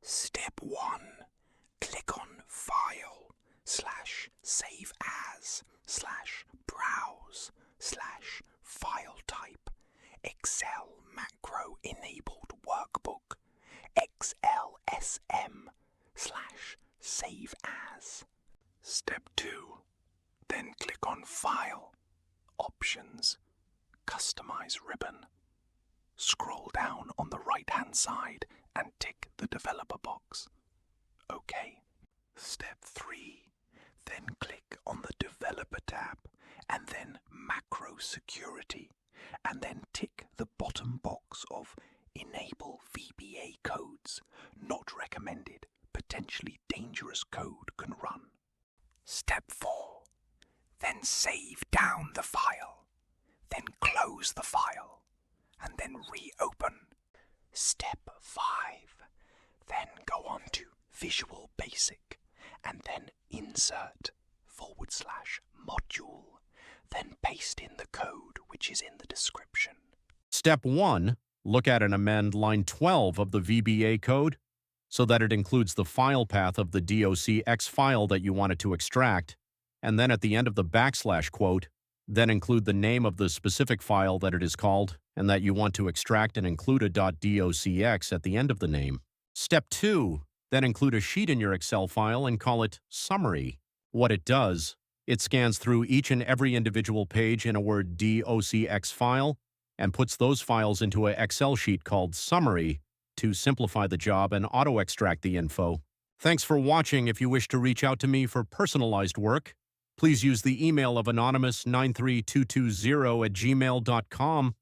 Step 1. Click on File / Save As / Browse / File Type Excel Macro Enabled Workbook XLSM / Save As. Step 2. Then click on File, Options, Customize Ribbon. Scroll down on the right-hand side and tick the developer box. OK. Step 3. Then click on the Developer tab and then Macro Security, and then tick the bottom box of Enable VBA codes. Not recommended. Potentially dangerous code can run. Step 4. Then save down the file. Then close the file. And then reopen. Step 5. Then go on to Visual Basic. And then Insert / Module. Then paste in the code which is in the description. Step 1. Look at and amend line 12 of the VBA code so that it includes the file path of the docx file that you wanted to extract, and then at the end of the \quote, then include the name of the specific file that it is called and that you want to extract and include a .docx at the end of the name. Step 2. Then include a sheet in your Excel file and call it Summary. What it does, it scans through each and every individual page in a Word docx file and puts those files into an Excel sheet called Summary to simplify the job and auto-extract the info. Thanks for watching. If you wish to reach out to me for personalized work, please use the email of anonymous93220@gmail.com.